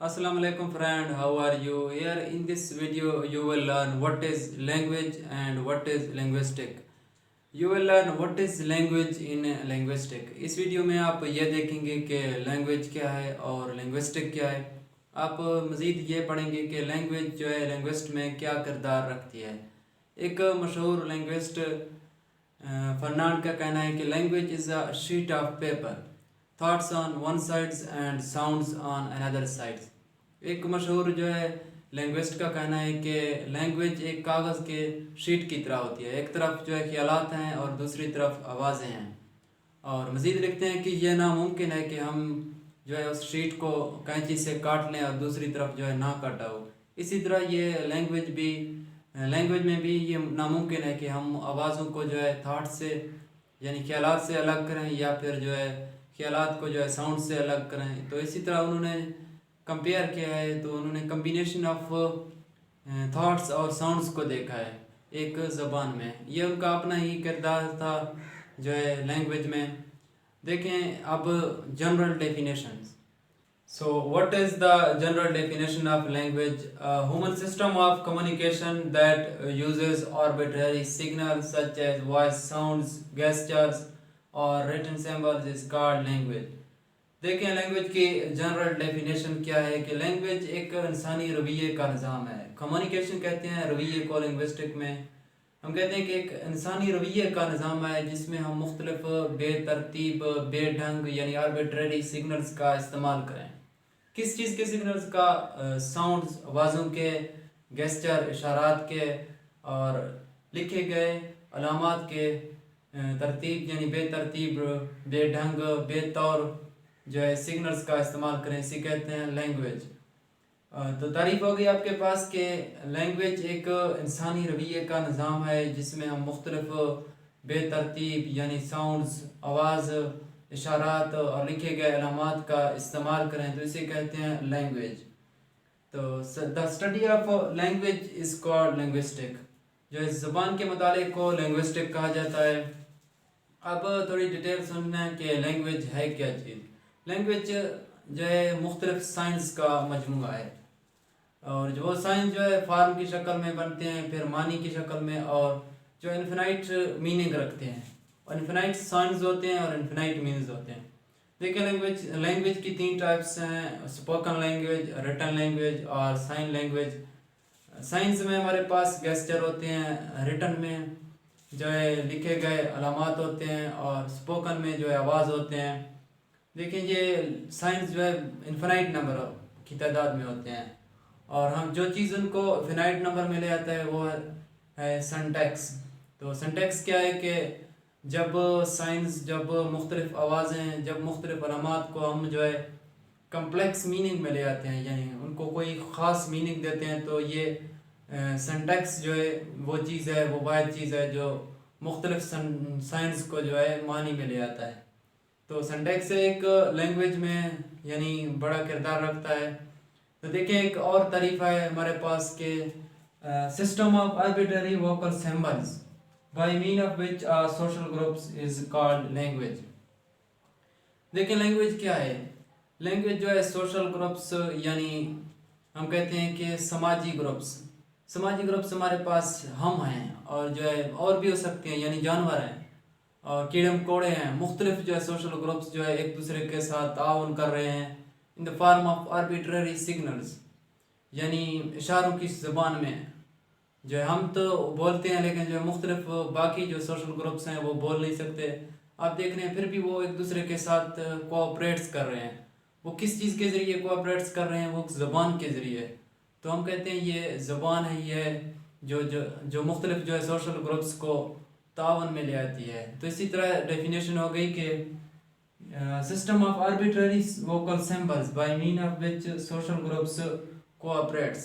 Assalamu alaikum friend, how are you? Here in this video you will learn what is language and what is linguistic. You will learn what is language in linguistic. इस video में आप ये देखेंगे कि language क्या है और linguistic क्या है. आप मज़ीद ये पढ़ेंगे कि लैंग्वेज जो है लिंग्विस्ट में क्या किरदार रखती है. एक मशहूर लिंग्विस्ट फर्नांड का कहना है कि language is a sheet of paper, thoughts on one sides and sounds on another sides. एक मशहूर जो है लिंग्विस्ट का कहना है कि लैंग्वेज एक कागज़ के शीट की तरह होती है. एक तरफ जो है ख्यालात हैं और दूसरी तरफ आवाज़ें हैं. और मज़ीद लिखते हैं कि यह नामुमकिन है कि हम जो है उस शीट को कैंची से काट लें और दूसरी तरफ जो है ना काटा हो. इसी तरह ये लैंग्वेज में भी ये नामुमकिन है कि हम आवाज़ों को जो है थाट से यानी ख्यालात से अलग करें या फिर जो है ख्यालात को जो है साउंड से अलग करें. तो इसी तरह उन्होंने कंपेयर किया है, तो उन्होंने कम्बिनेशन ऑफ थॉट्स और साउंड्स को देखा है एक ज़बान में. ये उनका अपना ही किरदार था जो है लैंग्वेज में. देखें अब general definitions. So what is the general definition of language? A human system of communication that uses arbitrary signals such as voice, sounds, gestures or written symbols is called language. देखें language की general definition क्या है कि language एक इंसानी रवैये का निज़ाम है. कम्युनिकेशन कहते हैं रवैये को लिंग्विस्टिक में. हम कहते हैं कि एक इंसानी रवैये का निज़ाम है जिसमें हम मुख्तलिफ बेतरतीब बेढंग यानी आर्बिट्रेरी सिग्नल्स का इस्तेमाल करें. किस चीज़ के सिग्नल्स का? साउंड्स आवाज़ों के, गेस्चर इशारात के और लिखे गए अलामात के तरतीब यानी बेतरतीब बेढंग बेतौर जो है सिग्नल्स का इस्तेमाल करें. इसी कहते हैं लैंग्वेज. तो तारीफ़ हो गई आपके पास कि लैंग्वेज एक इंसानी रवैये का निज़ाम है जिसमें हम मुख्तलिफ बेतरतीब यानी साउंड्स आवाज़ इशारात और लिखे गए अलामात का इस्तेमाल करें. तो इसे कहते हैं लैंग्वेज. तो the study of language is called linguistic. जो इस ज़बान के मुताले को लिंग्विस्टिक कहा जाता है. अब थोड़ी डिटेल सुनना है कि लैंग्वेज है क्या चीज़. लैंग्वेज जो है मुख्तलिफ साइंस का मजमूआ है और जो साइंस जो है फार्म की शक्ल में बनते हैं, फिर मानी की शक्ल में, और जो इन्फिनाइट मीनिंग रखते हैं. और इन्फिनाइट साइंस होते हैं और इन्फिनाइट मीनिंग्स होते हैं. देखिए लैंग्वेज की 3 टाइप्स हैं: स्पोकन लैंग्वेज, रिटन लैंग्वेज और साइन लैंग्वेज. साइंस में हमारे पास गेस्चर होते हैं, रिटन में जो है लिखे गए अलामात होते हैं और स्पोकन में जो है आवाज़ होते हैं. देखिए ये साइंस जो है इन्फिनाइट नंबर की तादाद में होते हैं और हम जो चीज़ उनको फिनाइट नंबर में ले आता है वो है सिंटैक्स. तो सिंटैक्स क्या है कि जब मुख्तलिफ आवाज़ें, जब मुख्तलिफ अलामात को हम जो है कम्प्लेक्स मीनिंग में ले आते हैं यानी उनको कोई ख़ास मीनिंग देते हैं, तो ये सिंटैक्स जो है वो चीज़ है, वो वाहिद चीज़ है जो मुख्तलिफ साइंस को जो है मानी में ले आता है. तो सिंटैक्स एक लैंग्वेज में यानी बड़ा किरदार रखता है. तो देखिए एक और तारीफ़ है हमारे पास के system of arbitrary vocal symbols by mean of which social groups is called language. देखिए लैंग्वेज क्या है. लैंग्वेज जो है सोशल ग्रुप्स यानी हम कहते हैं कि समाजी ग्रुप्स हमारे पास हम हैं और जो है और भी हो सकते हैं यानी जानवर हैं और कीड़े मकोड़े हैं. मुख्तलिफ जो है सोशल ग्रुप्स जो है एक दूसरे के साथ ताउन कर रहे हैं in the form of arbitrary signals यानी इशारों की ज़बान में. जो है हम तो बोलते हैं लेकिन जो है मुख्तलिफ बाकी जो सोशल ग्रुप्स हैं वो बोल नहीं सकते. आप देख रहे हैं फिर भी वो एक दूसरे के साथ कोऑपरेट्स कर रहे हैं. वो किस चीज़ के ज़रिए कोऑपरेट्स कर रहे हैं? वो ज़बान के ज़रिए. तो हम कहते हैं ये ज़बान है, ये जो मुख्तलिफ जो है सोशल ग्रुप्स को तावन में ले आती है. तो इसी तरह डेफिनेशन हो गई कि system of arbitrary vocal symbols by mean of which social groups कोऑपरेट्स.